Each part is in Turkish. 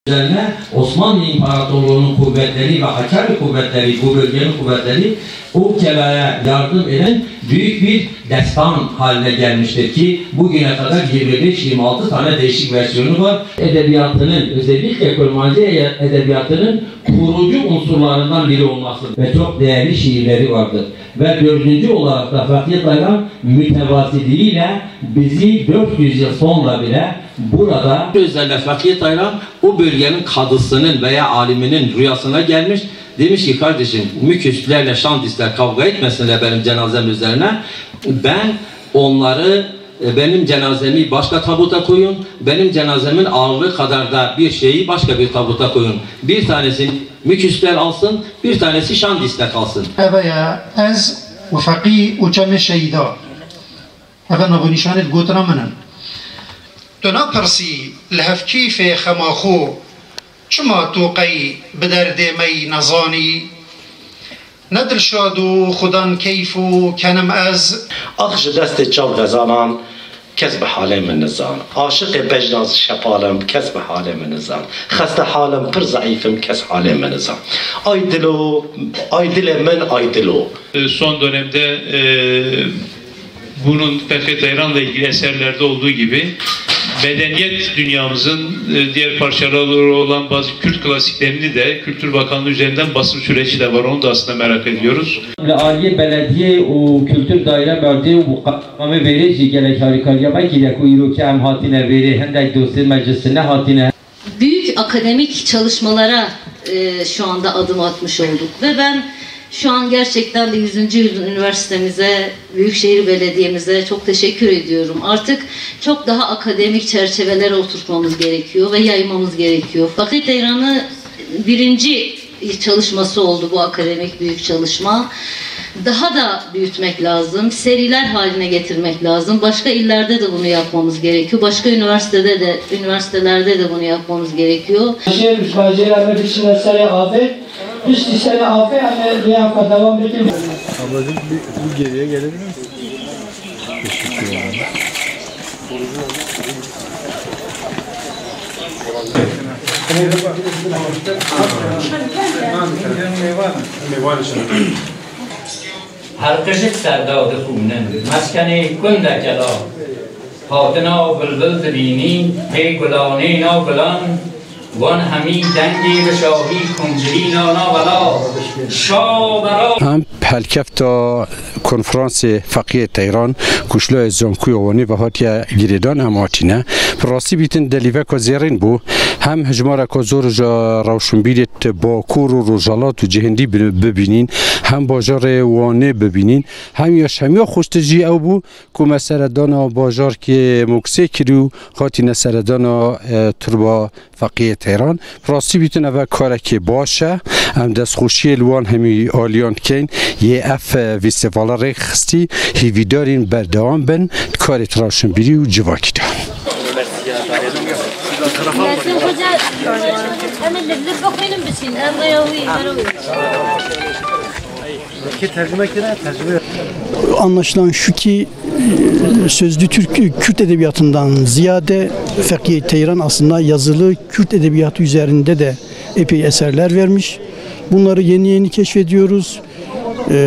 Üzerine Osmanlı İmparatorluğu'nun kuvvetleri ve Haçari kuvvetleri, bu bölgenin kuvvetleri o kelaya yardım eden büyük bir destan haline gelmiştir ki bugüne kadar 25-26 tane değişik versiyonu var. Edebiyatının, özellikle Kurmancı edebiyatının kurucu unsurlarından biri olması ve çok değerli şiirleri vardır. Ve dördüncü olarak da Fakih Tayran mütevaziliğiyle bizi 400 yıl sonra bile burada özellikle Fakih Tayran o bölgenin kadısının veya aliminin rüyasına gelmiş. Demiş ki kardeşim müküslerle şantistler kavga etmesinler benim cenazem üzerine. Ben onları benim cenazemi başka tabuta koyun. Benim cenazemin ağırlığı kadar da bir şeyi başka bir tabuta koyun. Bir tanesi müküsler alsın, bir tanesi şantistler kalsın. Evet ya, ez ve fakih uçame şehida. Evet bu nişanet götüremenim. Döna persi lehefkife khamahu. چما توقی بدرد می نزانی ندل شادو خدان کیفو کنم از آخش دست چاو غزالان کس به حاله من نزان عاشق بجناز شفالم کس به حاله من نزان خسته حالم پر ضعیفم کس حاله من نزان ay dile men ay dilo. Son dönemde bunun Fakih Tayran'la ilgili eserlerde olduğu gibi medeniyet dünyamızın diğer parçaları olan bazı Kürt klasiklerini de Kültür Bakanlığı üzerinden basım süreci de var. Onu da aslında merak ediyoruz. Ali belediye o kültür daire verdiği bu katmamı verici gerek harikaya gerek o iroki hem hatine veri hem de dosya meclisine hatine. Büyük akademik çalışmalara şu anda adım atmış olduk ve ben şu an gerçekten de 100. yıl üniversitemize, Büyükşehir Belediye'mize çok teşekkür ediyorum. Artık çok daha akademik çerçevelere oturtmamız gerekiyor ve yaymamız gerekiyor. Fakih Tayran'ı birinci çalışması oldu bu akademik büyük çalışma. Daha da büyütmek lazım, seriler haline getirmek lazım. Başka illerde de bunu yapmamız gerekiyor. Başka üniversitelerde de bunu yapmamız gerekiyor. Üst lisede afet ama liyafa devam edelim. Ablacığım bir geriye gelebilir misin? Teşekkür ederim. حلقشت سرداد خونن مسکن گنده کلا هاتنا بلبل دبینی پی گلانه نا گلان وان همی دنگی به شاهی کنجلی نانا بلا شابرا هم پلکفتا کنفرانس فقیه تهران کشلای زانکوی وانی و هاتیا گریدان هم آتینه پراسی بیتن دلیوه که زیرین بو هم هجماره که زور جا روشنبیرت با کور و روژالات و جهندی ببینین هم باجار وانه ببینین هم یا شمیا خوشتجی او بو که مسردانا باجار که مکسی کریو خاطینه سردانا تربا فقیه تهران پراسی بیتن اوه کاره که باشه هم دستخوشی الوان همی آلیان کن یه اف ویستوالا ریخ خستی هیویدارین بردوان بن کاری تراشن بیری و جواکی دان Anlaşılan şu ki sözlü Kürt edebiyatından ziyade Fakih Tayran aslında yazılı Kürt edebiyatı üzerinde de epey eserler vermiş. Bunları yeni keşfediyoruz.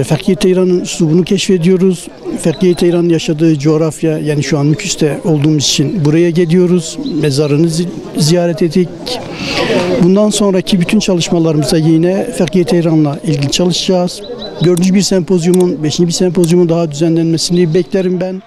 Fakih Tayran'ın üslubunu keşfediyoruz. Fakih Tayran'ın yaşadığı coğrafya, yani şu an Müküs'te olduğumuz için buraya geliyoruz. Mezarını ziyaret ettik. Bundan sonraki bütün çalışmalarımızda yine Fakih Tayran'la ilgili çalışacağız. 4. bir sempozyumun, 5. bir sempozyumun daha düzenlenmesini beklerim ben.